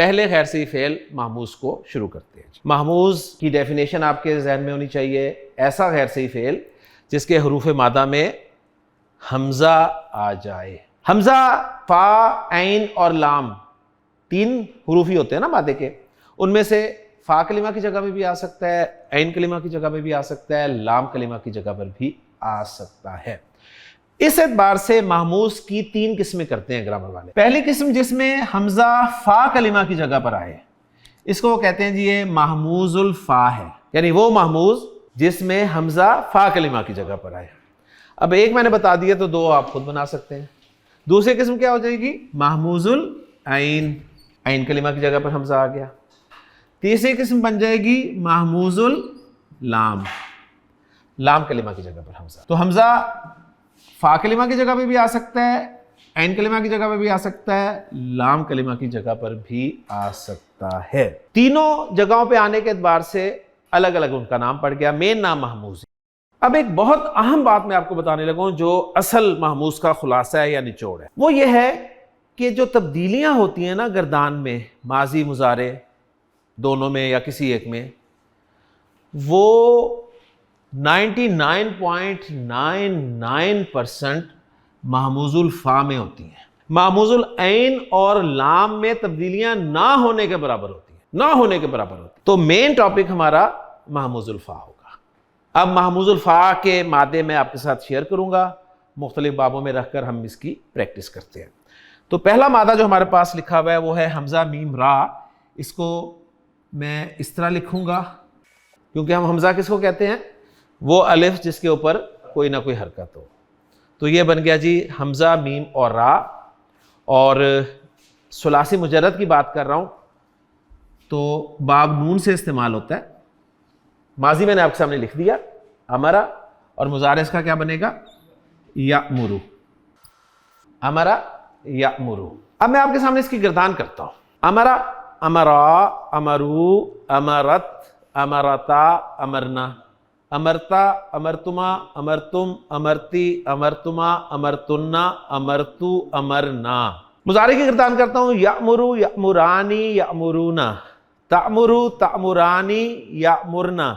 پہلے غیر صحیح فعل محموز کو شروع کرتے ہیں. محموز کی ڈیفینیشن آپ کے ذہن میں ہونی چاہیے، ایسا غیر صحیح فعل جس کے حروف مادہ میں حمزہ آ جائے. حمزہ فا، عین اور لام 3 حروف ہی ہوتے ہیں نا مادے کے، ان میں سے فا کلمہ کی جگہ پہ بھی آ سکتا ہے، عین کلمہ کی جگہ پہ بھی آ سکتا ہے، لام کلمہ کی جگہ پر بھی آ سکتا ہے. اس اعتبار سے محموز کی 3 قسمیں کرتے ہیں گرامر والے. پہلی قسم جس میں حمزہ فا کلمہ کی جگہ پر آئے، اس کو وہ کہتے ہیں جی یہ محموز الفا ہے، یعنی وہ محموز جس میں حمزہ فا کلمہ کی جگہ پر آئے. اب ایک میں نے بتا دیا تو 2 آپ خود بنا سکتے ہیں. دوسری قسم کیا ہو جائے گی؟ محموز العین، عین کلمہ کی جگہ پر حمزہ آ گیا. تیسری قسم بن جائے گی محموز اللام، لام کلمہ کی جگہ پر حمزہ. تو حمزہ فا کلمہ کی جگہ پہ بھی آ سکتا ہے، عین کلمہ کی جگہ پہ بھی آ سکتا ہے، لام کلمہ کی جگہ پر بھی آ سکتا ہے. تینوں جگہوں پہ آنے کے اعتبار سے الگ الگ ان کا نام پڑ گیا، مین نام محموز. اب ایک بہت اہم بات میں آپ کو بتانے لگا ہوں جو اصل محموز کا خلاصہ ہے یا نچوڑ ہے، وہ یہ ہے کہ جو تبدیلیاں ہوتی ہیں نا گردان میں، ماضی مضارع دونوں میں یا کسی ایک میں، وہ 99.99% محموز الفا میں ہوتی ہیں. محموز العین اور لام میں تبدیلیاں نہ ہونے کے برابر ہوتی ہیں، نہ ہونے کے برابر ہوتی ہیں. تو مین ٹاپک ہمارا محموز الفا ہوگا. اب محموز الفا کے مادے میں آپ کے ساتھ شیئر کروں گا، مختلف بابوں میں رکھ کر ہم اس کی پریکٹس کرتے ہیں. تو پہلا مادہ جو ہمارے پاس لکھا ہوا ہے وہ ہے حمزہ میم را. اس کو میں اس طرح لکھوں گا کیونکہ ہم حمزہ کس کو کہتے ہیں؟ وہ الف جس کے اوپر کوئی نہ کوئی حرکت ہو. تو یہ بن گیا جی حمزہ میم اور را. اور ثلاثی مجرد کی بات کر رہا ہوں تو باب نون سے استعمال ہوتا ہے. ماضی میں نے آپ کے سامنے لکھ دیا امرا، اور مضارع اس کا کیا بنے گا؟ یأمرو. امرا یأمرو. اب میں آپ کے سامنے اس کی گردان کرتا ہوں. امرا، امرا، امرو، امرت، امرتا، امرنا، امرتا، امرتما، امرتم، امرتی، امرتما، امرتنا، امرتو، امرنا. مضارع کی گردان کرتا ہوں. یأمرو، یأمرانی، یأمرونا، تأمرو، تأمرانی، یأمرنا،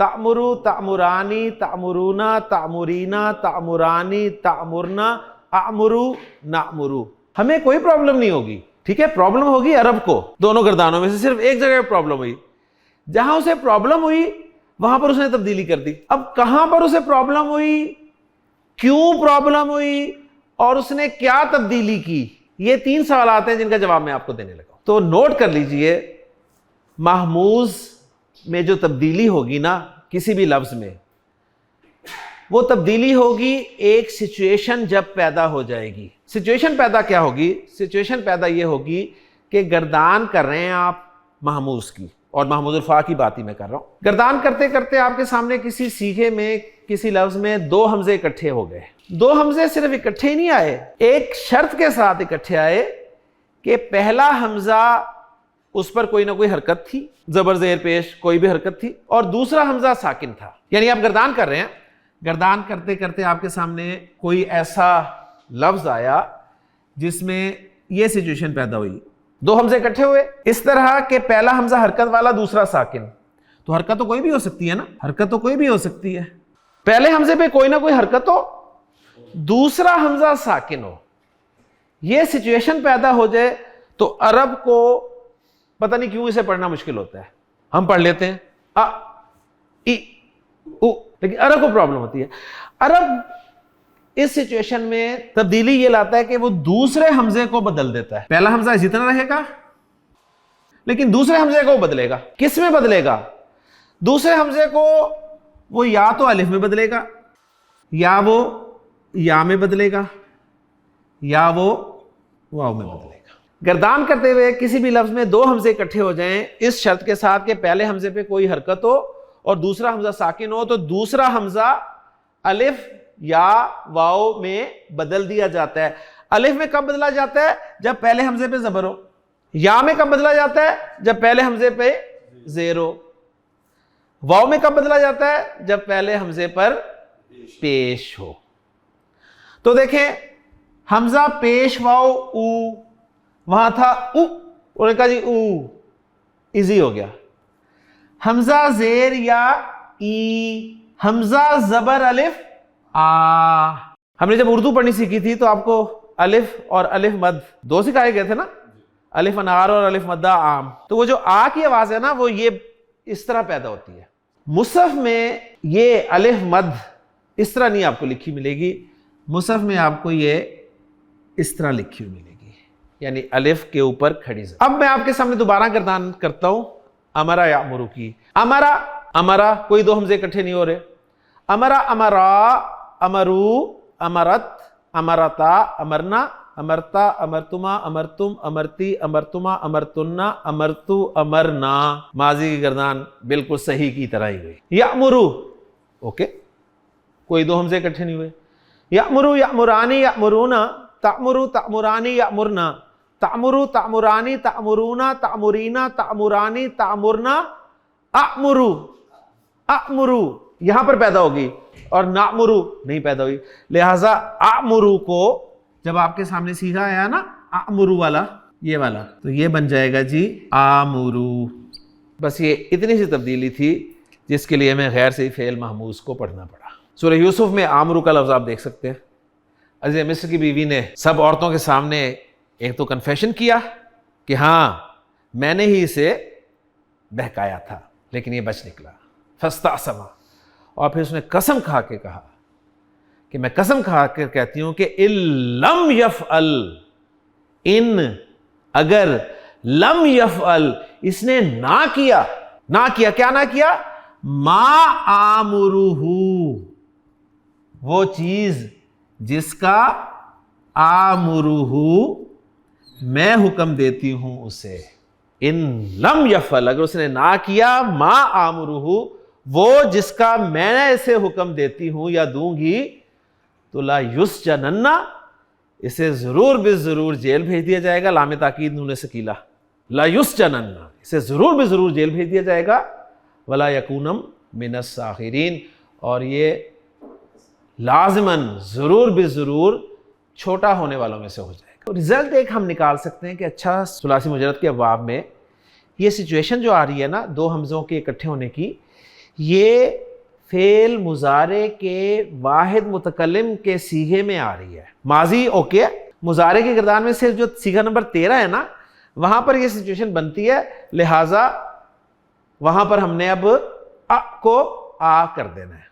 تأمرو، تأمرانی، تأمرونا، تأمرینا، تأمرانی، تأمرنا، اأمرو، نأمرو. ہمیں کوئی پرابلم نہیں ہوگی، ٹھیک ہے؟ پرابلم ہوگی عرب کو. دونوں گردانوں میں سے صرف ایک جگہ پرابلم ہوئی، جہاں اسے پرابلم ہوئی وہاں پر اس نے تبدیلی کر دی. اب کہاں پر اسے پرابلم ہوئی، کیوں پرابلم ہوئی، اور اس نے کیا تبدیلی کی، یہ 3 سوالات ہیں جن کا جواب میں آپ کو دینے لگا ہوں. تو نوٹ کر لیجئے، محموز میں جو تبدیلی ہوگی نا کسی بھی لفظ میں، وہ تبدیلی ہوگی ایک سچویشن جب پیدا ہو جائے گی. سچویشن پیدا کیا ہوگی؟ سچویشن پیدا یہ ہوگی کہ گردان کر رہے ہیں آپ محموز کی، اور محموز الفا کی بات ہی میں کر رہا ہوں. گردان کرتے کرتے آپ کے سامنے کسی صیغے میں، کسی لفظ میں 2 حمزے اکٹھے ہو گئے. 2 حمزے صرف اکٹھے نہیں آئے، ایک شرط کے ساتھ اکٹھے آئے کہ پہلا حمزہ اس پر کوئی نہ کوئی حرکت تھی، زبر زیر پیش کوئی بھی حرکت تھی، اور دوسرا حمزہ ساکن تھا. یعنی آپ گردان کر رہے ہیں، گردان کرتے کرتے آپ کے سامنے کوئی ایسا لفظ آیا جس میں یہ سچویشن پیدا ہوئی، 2 حمزے اکٹھے ہوئے اس طرح کہ پہلا حمزہ حرکت والا، دوسرا ساکن. تو حرکت تو کوئی بھی ہو سکتی ہے نا، حرکت تو کوئی بھی ہو سکتی ہے. پہلے حمزے پہ کوئی نہ کوئی حرکت ہو، دوسرا حمزہ ساکن ہو، یہ سچویشن پیدا ہو جائے تو عرب کو پتہ نہیں کیوں اسے پڑھنا مشکل ہوتا ہے. ہم پڑھ لیتے ہیں ا ای او، لیکن عرب کو پرابلم ہوتی ہے. عرب اس سچویشن میں تبدیلی یہ لاتا ہے کہ وہ دوسرے حمزے کو بدل دیتا ہے. پہلا حمزہ اسی طرح رہے گا لیکن دوسرے حمزے کو بدلے گا. کس میں بدلے گا؟ دوسرے حمزے کو وہ یا تو الف میں بدلے گا، یا وہ یا میں بدلے گا، یا وہ واو میں بدلے گا. گردان کرتے ہوئے کسی بھی لفظ میں 2 حمزے اکٹھے ہو جائیں اس شرط کے ساتھ کہ پہلے حمزے پہ کوئی حرکت ہو اور دوسرا حمزہ ساکن ہو، تو دوسرا حمزہ الف یا واو میں بدل دیا جاتا ہے. الف میں کب بدلا جاتا ہے؟ جب پہلے حمزے پہ زبر ہو. یا میں کب بدلا جاتا ہے؟ جب پہلے حمزے پہ زیر ہو. واو میں کب بدلا جاتا ہے؟ جب پہلے حمزے پر پیش ہو. تو دیکھیں حمزہ پیش واو او، وہاں تھا او، انہوں نے کہا جی او ایزی ہو گیا. حمزہ زیر یا ای, حمزہ زبر الف آ. ہم نے جب اردو پڑھنی سیکھی تھی تو آپ کو الف اور الف مد دو سکھائے گئے تھے نا, الف انار اور الف مدہ عام. تو وہ جو آ کی آواز ہے نا وہ یہ اس طرح پیدا ہوتی ہے. مصحف میں یہ الف مد اس طرح نہیں آپ کو لکھی ملے گی, مصحف میں آپ کو یہ اس طرح لکھی ہوئی ملے گی, یعنی الف کے اوپر کھڑی زبر. اب میں آپ کے سامنے دوبارہ گردان کرتا ہوں امرا یامرو کی. امرا امرا کوئی دو حمزے اکٹھے نہیں ہو رہے. امرا امرا امرو امرت امرتا امرنا امرتا امرتما امرتم امرتی امرتما امرتنا امرتو امرنا. ماضی کی گردان بالکل صحیح کی طرح ہی ہوئی. یامرو اوکے, کوئی دو حمزے اکٹھے نہیں ہوئے. یامرو یامرانی یامرونا تأمرو تأمرانی یامرنا تأمرو تأمرانی تأمرونا تأمرینا تأمرانی تأمرنا اأمرو اأمرو یہاں پر پیدا ہوگی اور نأمرو نہیں پیدا ہوئی. لہٰذا اأمرو کو جب آپ کے سامنے سیکھا آیا نا اأمرو والا, یہ والا, تو یہ بن جائے گا جی آمرو. بس یہ اتنی سی تبدیلی تھی جس کے لیے ہمیں غیر صحیح فعل محموز کو پڑھنا پڑا. سورہ یوسف میں آمرو کا لفظ آپ دیکھ سکتے ہیں. عزیز مصر کی بیوی نے سب عورتوں کے سامنے ایک تو کنفیشن کیا کہ ہاں میں نے ہی اسے بہکایا تھا, لیکن یہ بچ نکلا. فاستعصم, اور پھر اس نے قسم کھا کے کہا کہ میں قسم کھا کر کہتی ہوں کہ ان لم یفعل, ان اگر لم یفعل اس نے نہ کیا, کیا نہ کیا, ما آمرہ, وہ چیز جس کا آمرہ میں حکم دیتی ہوں اسے. ان لم یفعل اگر اس نے نہ کیا, ما آمرہ وہ جس کا میں نے اسے حکم دیتی ہوں یا دوں گی, تو لا یسجنن اسے ضرور بے ضرور جیل بھیج دیا جائے گا. لام تاکید نون ثقیلہ, لا یسجنن اسے ضرور بے ضرور جیل بھیج دیا جائے گا. ولا یکونم من الساخرین, اور یہ لازماً ضرور بے ضرور چھوٹا ہونے والوں میں سے ہو جائے گا. رزلٹ ایک ہم نکال سکتے ہیں کہ اچھا ثلاثی مجرد کے ابواب میں یہ سچویشن جو آ رہی ہے نا دو حمزوں کے اکٹھے ہونے کی, یہ فعل مضارع کے واحد متکلم کے صیغے میں آ رہی ہے. ماضی اوکے, مضارع کی گردان میں صرف جو صیغہ نمبر 13 ہے نا وہاں پر یہ سچویشن بنتی ہے, لہٰذا وہاں پر ہم نے اب کو آ کر دینا ہے.